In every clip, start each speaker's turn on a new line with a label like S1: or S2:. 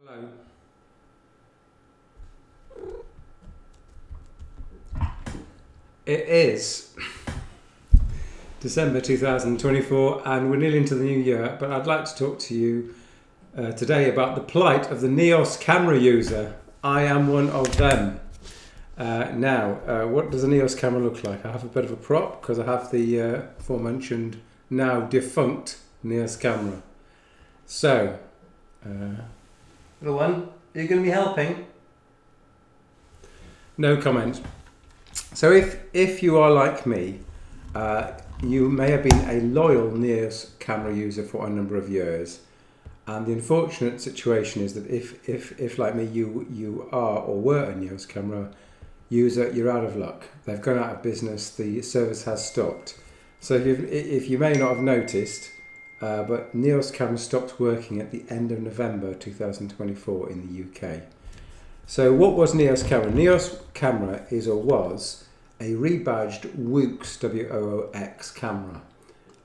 S1: Hello. It is December 2024 and we're nearly into the new year, but I'd like to talk to you today about the plight of the Neos camera user. I am one of them. What does a Neos camera look like? I have a bit of a prop because I have the aforementioned now defunct Neos camera. So, little one, are you going to be helping? No comment. So if you are like me, you may have been a loyal Neos camera user for a number of years, and the unfortunate situation is that if like me you are or were a Neos camera user, you're out of luck. They've gone out of business. The service has stopped. So if you may not have noticed, but Neos camera stopped working at the end of November 2024 in the UK. So what was Neos camera? Neos camera is or was a rebadged WOOX, W-O-O-X camera.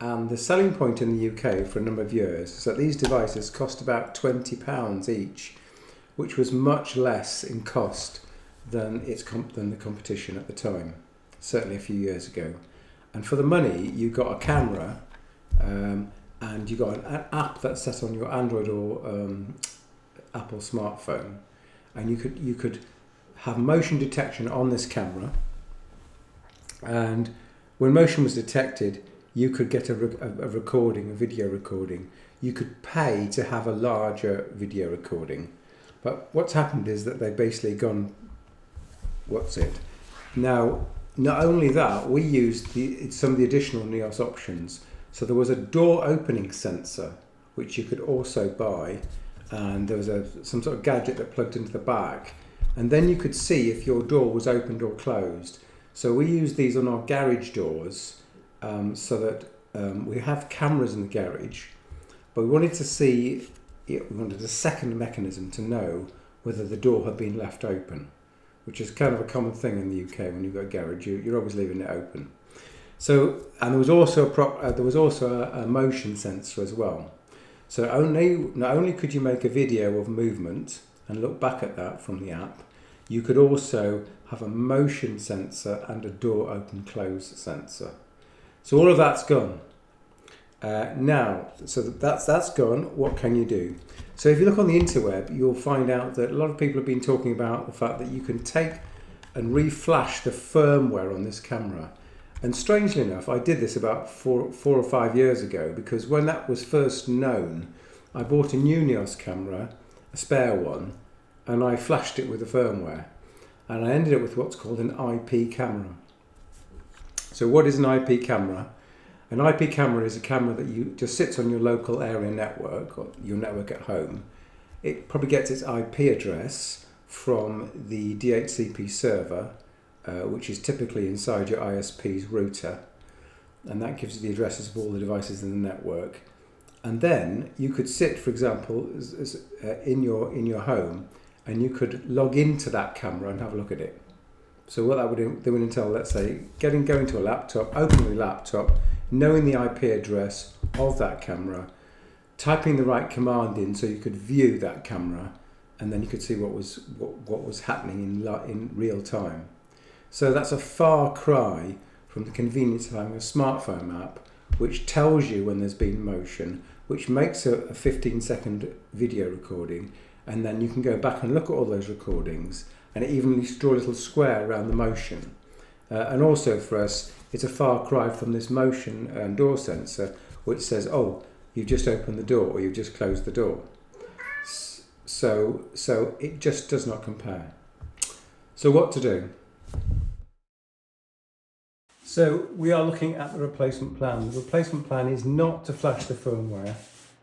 S1: And the selling point in the UK for a number of years is that these devices cost about £20 each, which was much less in cost than the competition at the time, certainly a few years ago. And for the money, you got a camera and you got an app that's set on your Android or Apple smartphone. And you could have motion detection on this camera, and when motion was detected, you could get a recording, a video recording. You could pay to have a larger video recording. But what's happened is that they've basically gone, what's it? Now, not only that, we used some of the additional Neos options. So there was a door opening sensor, which you could also buy, and there was some sort of gadget that plugged into the back, and then you could see if your door was opened or closed. So we use these on our garage doors, so that we have cameras in the garage, but we wanted a second mechanism to know whether the door had been left open, which is kind of a common thing in the UK. When you've got a garage, you're always leaving it open. So, and there was also a motion sensor as well. So not only could you make a video of movement and look back at that from the app, you could also have a motion sensor and a door open close sensor. So all of that's gone. So that's gone, what can you do? So if you look on the interweb, you'll find out that a lot of people have been talking about the fact that you can take and reflash the firmware on this camera. And strangely enough, I did this about four or 5 years ago, because when that was first known, I bought a new Neos camera, a spare one, and I flashed it with the firmware. And I ended up with what's called an IP camera. So what is an IP camera? An IP camera is a camera that just sits on your local area network, or your network at home. It probably gets its IP address from the DHCP server, which is typically inside your ISP's router, and that gives you the addresses of all the devices in the network. And then you could sit, for example, in your home, and you could log into that camera and have a look at it. So what that would entail, let's say, going to a laptop, opening the laptop, knowing the IP address of that camera, typing the right command in so you could view that camera, and then you could see what was happening in real time. So that's a far cry from the convenience of having a smartphone app which tells you when there's been motion, which makes a 15-second video recording, and then you can go back and look at all those recordings and even draw a little square around the motion. And also for us, it's a far cry from this motion door sensor which says, oh, you've just opened the door or you've just closed the door. So it just does not compare. So what to do? So we are looking at the replacement plan. The replacement plan is not to flash the firmware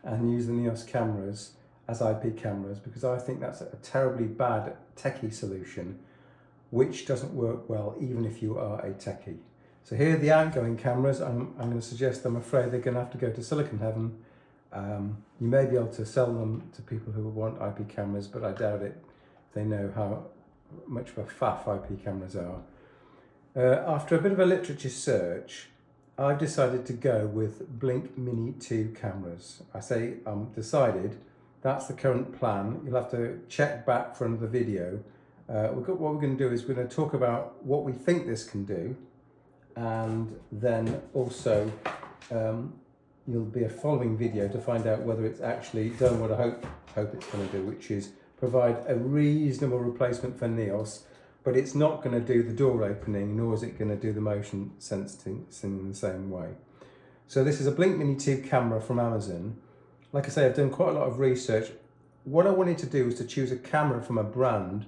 S1: and use the Neos cameras as IP cameras, because I think that's a terribly bad techie solution which doesn't work well even if you are a techie. So here are the outgoing cameras. I'm going to suggest, I'm afraid they're going to have to go to Silicon Heaven. You may be able to sell them to people who want IP cameras, but I doubt it. They know how much of a faff IP cameras are. After a bit of a literature search, I've decided to go with Blink Mini 2 cameras. I say decided That's the current plan. You'll have to check back for another video. What we're going to do is we're going to talk about what we think this can do, and then also you'll be a following video to find out whether it's actually done what I hope it's going to do, which is provide a reasonable replacement for Neos, but it's not going to do the door opening, nor is it going to do the motion sensing in the same way. So this is a Blink Mini 2 camera from Amazon. Like I say, I've done quite a lot of research. What I wanted to do was to choose a camera from a brand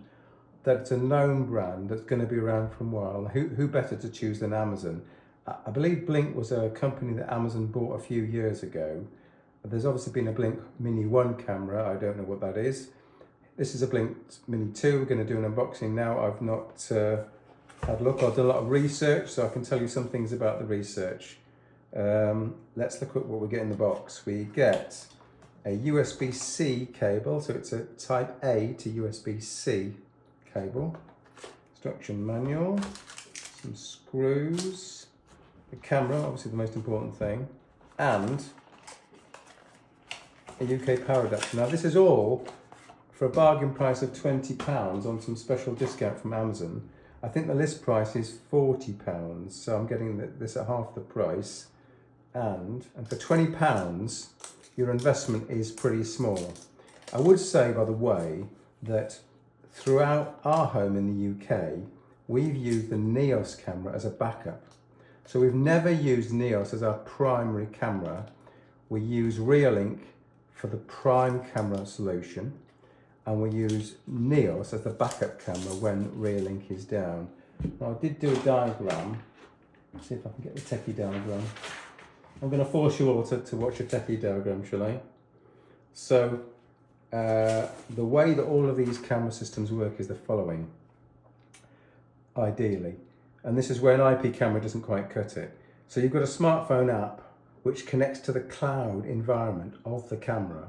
S1: that's a known brand that's going to be around for a while. Who better to choose than Amazon? I believe Blink was a company that Amazon bought a few years ago. There's obviously been a Blink Mini 1 camera. I don't know what that is. This is a Blink Mini 2. We're going to do an unboxing now. I've not had a look. I've done a lot of research, so I can tell you some things about the research. Let's look at what we get in the box. We get a USB-C cable, so it's a Type A to USB-C cable. Instruction manual, some screws, the camera, obviously the most important thing, and a UK power adapter. Now this is all for a bargain price of £20 on some special discount from Amazon. I think the list price is £40, so I'm getting this at half the price. And for £20, your investment is pretty small. I would say, by the way, that throughout our home in the UK, we've used the Neos camera as a backup. So we've never used Neos as our primary camera. We use Reolink for the prime camera solution, and we use Neos as the backup camera when Reolink is down. Now I did do a diagram. Let's see if I can get the techie diagram. I'm going to force you all to watch a techie diagram, shall I? So the way that all of these camera systems work is the following, ideally. And this is where an IP camera doesn't quite cut it. So you've got a smartphone app which connects to the cloud environment of the camera.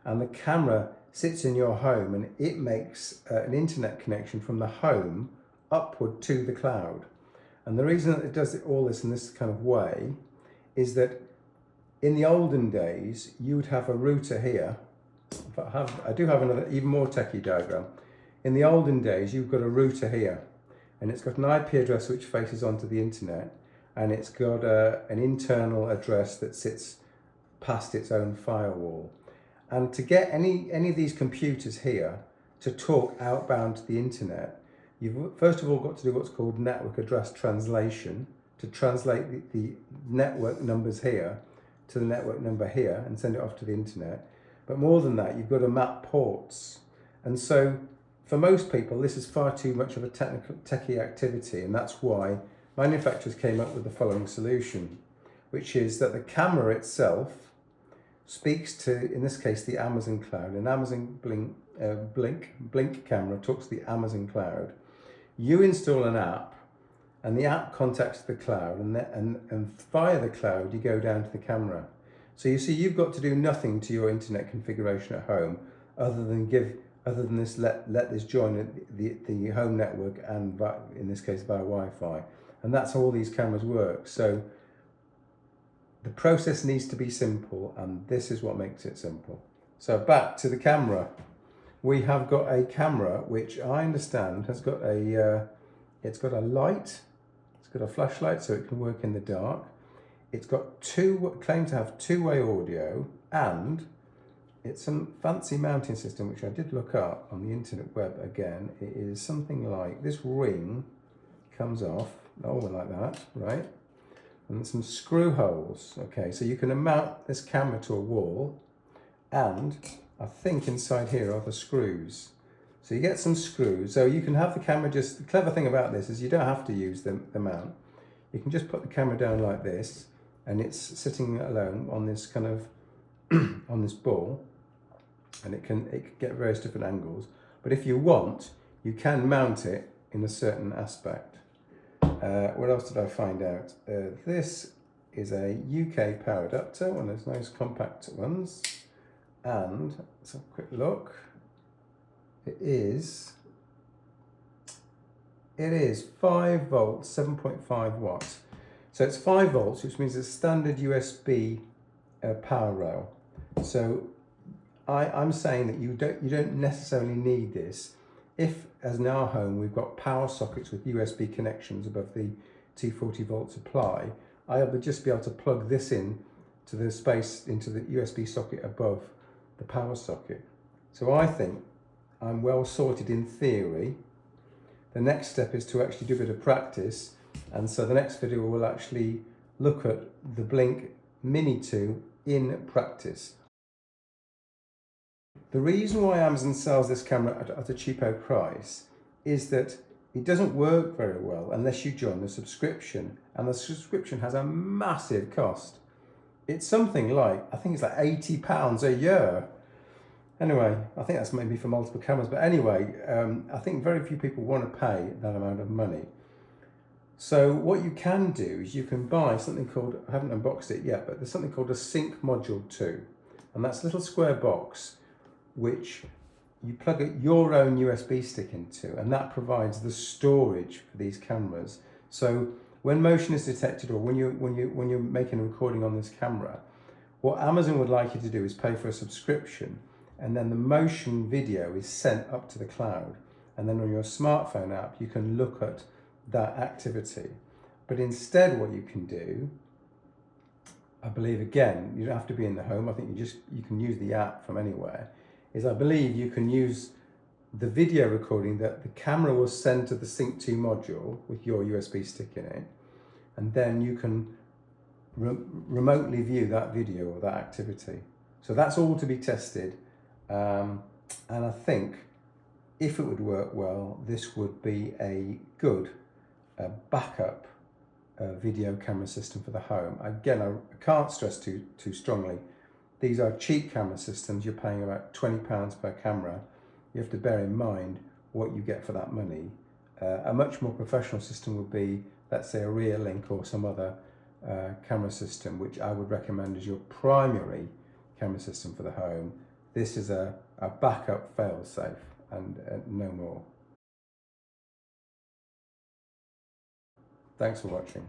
S1: And the camera sits in your home and it makes an internet connection from the home upward to the cloud. And the reason that it does all this in this kind of way is that in the olden days, you would have a router here. I do have another, even more techie diagram. In the olden days, you've got a router here, and it's got an IP address which faces onto the internet, and it's got an internal address that sits past its own firewall. And to get any of these computers here to talk outbound to the internet, you've first of all got to do what's called network address translation, to translate the network numbers here to the network number here and send it off to the internet. But more than that, you've got to map ports. And so for most people, this is far too much of a techie activity, and that's why manufacturers came up with the following solution, which is that the camera itself speaks to, in this case, the Amazon cloud. An Amazon Blink camera talks to the Amazon cloud. You install an app, and the app contacts the cloud, and via the cloud you go down to the camera. So you see, you've got to do nothing to your internet configuration at home other than let this join the home network, and in this case via Wi-Fi. And that's how all these cameras work. So the process needs to be simple, and this is what makes it simple. So back to the camera. We have got a camera which I understand has got it's got a light. It's got a flashlight so it can work in the dark. It's got claimed to have two-way audio, and it's some fancy mounting system which I did look up on the internet web again. It is something like this ring comes off, like that, right? And some screw holes. Okay, so you can mount this camera to a wall, and I think inside here are the screws. So you get some screws, so you can have the camera the clever thing about this is you don't have to use the mount. You can just put the camera down like this, and it's sitting alone on this kind of, on this ball, and it can get various different angles. But if you want, you can mount it in a certain aspect. What else did I find out? This is a UK power adapter, one of those nice compact ones. And let's have a quick look. It is 5 volts, 7.5 watts. So it's 5 volts, which means it's a standard USB power rail. So I'm saying that you don't necessarily need this. If, as in our home, we've got power sockets with USB connections above the 240 volt supply, I would just be able to plug this in to the space into the USB socket above the power socket. So I think I'm well sorted in theory. The next step is to actually do a bit of practice, and so the next video will actually look at the Blink Mini 2 in practice. The reason why Amazon sells this camera at a cheapo price is that it doesn't work very well unless you join the subscription, and the subscription has a massive cost. It's something like, I think it's like £80 a year. Anyway, I think that's maybe for multiple cameras, but anyway, I think very few people want to pay that amount of money. So what you can do is you can buy something called, I haven't unboxed it yet, but there's something called a Sync Module 2, and that's a little square box which you plug your own USB stick into, and that provides the storage for these cameras. So when motion is detected, or when you're making a recording on this camera, what Amazon would like you to do is pay for a subscription, and then the motion video is sent up to the cloud, and then on your smartphone app you can look at that activity. But instead what you can do, I believe, again, you don't have to be in the home, I think you can use the app from anywhere, is I believe you can use the video recording that the camera will send to the Sync 2 module with your USB stick in it, and then you can remotely view that video or that activity. So that's all to be tested, and I think if it would work well, this would be a good backup video camera system for the home. Again, I can't stress too strongly, these are cheap camera systems. You're paying about £20 per camera. You have to bear in mind what you get for that money. A much more professional system would be, let's say, a Reolink or some other camera system, which I would recommend as your primary camera system for the home. This is a backup fail-safe and no more. Thanks for watching.